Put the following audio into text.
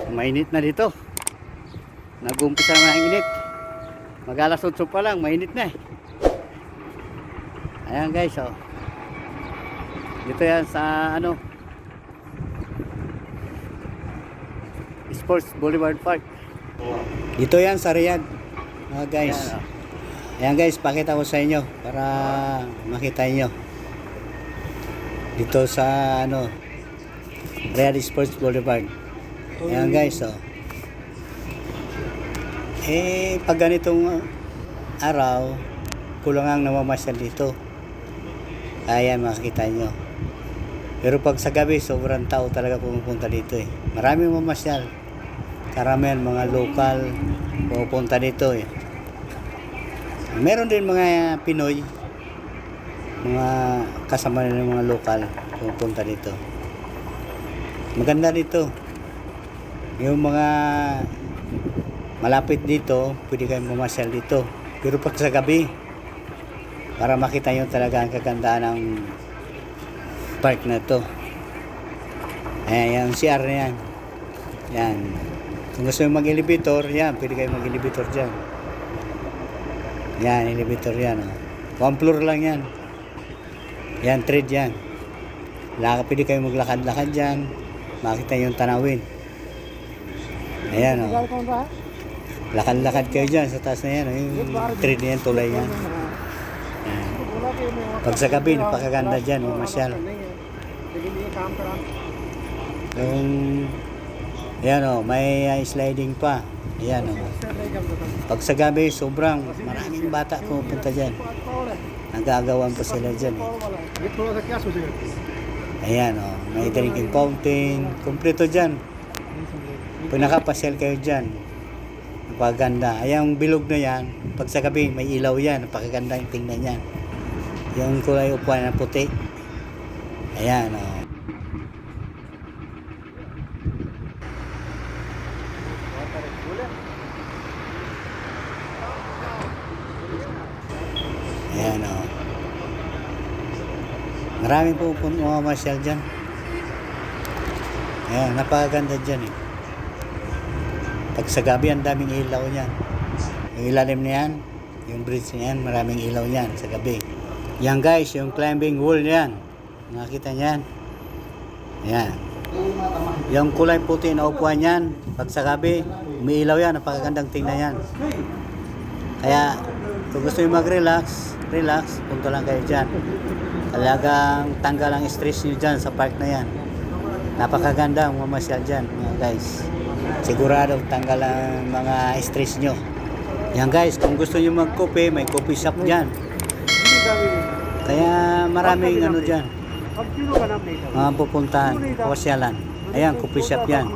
Mainit na dito. Nag-umpisa naman ang init. Mag-alas 8 pa lang, mainit na eh. Ayan guys, oh. Dito yan sa ano, Sports Boulevard Park. Dito yan sa Riyadh, guys. Ayan guys, pakita ko sa inyo para makita nyo. Dito sa ano, Riyadh Sports Boulevard. Ayan guys, oh. Pag ganitong araw, kulang ang namamasyal dito. Ayan, makikita nyo. Pero pag sa gabi, sobrang tao talaga pumupunta dito eh. Maraming mamasyal. Karamihan mga lokal pumupunta dito eh. Meron din mga Pinoy, mga kasama ng mga lokal pumupunta dito. Maganda dito. Yung mga malapit dito, pwede kayong mamasyal dito. Pero pag sa gabi, para makita nyo talaga ang kagandaan ng park na to. Ayan, yung CR na yan. Yan. Kung gusto nyo mag-elevator, yan, pwede kayo mag-elevator dyan. Yan, elevator yan. Oh. 1 floor lang yan. Yan, trade yan. Pwede kayo maglakad-lakad dyan. Makita nyo yung tanawin. Ayan, oh. Lakad-lakad kayo dyan sa taas na yan. Yung trade na yan, tulay yan. Ayan. Pag sa gabi, napakaganda dyan, mamasyal. Yung, ayan o, may sliding pa. Ayan o. Pag sa gabi, sobrang maraming bata pupunta dyan. Nag-aagawan pa sila dyan. Ayan o, may drinking fountain. Kompleto dyan. Pag nakapasyal kayo dyan, napakaganda. Ayang bilog na yan, pag sa gabi, may ilaw yan. Napakaganda yung tingnan yan. Yung kulay upuan na puti. Ayan o. Ayan o. Maraming pupunta mga masyal dyan. Ayan, napakaganda dyan eh. Pag sa gabi, ang daming ilaw niyan. Yung ilalim na yan, yung bridge na yan, maraming ilaw niyan sa gabi. Yan guys, yung climbing wall niyan. Nakita niyan. Ayan. Yung kulay puti na upuan yan, pag sa gabi, may ilaw yan, napakagandang tingnan yan. Kaya, kung gusto nyo mag-relax, punta lang kayo dyan. Talagang tanggal ang stress nyo dyan sa park na yan. Napakaganda ang mamasyal dyan, mga guys. Sigurado tanggal ang mga stress nyo. Yan guys, kung gusto nyo mag-coffee, may coffee shop dyan. Kaya maraming ano dyan, mga pupuntahan, pasyalan. Ayan, coffee shop yan.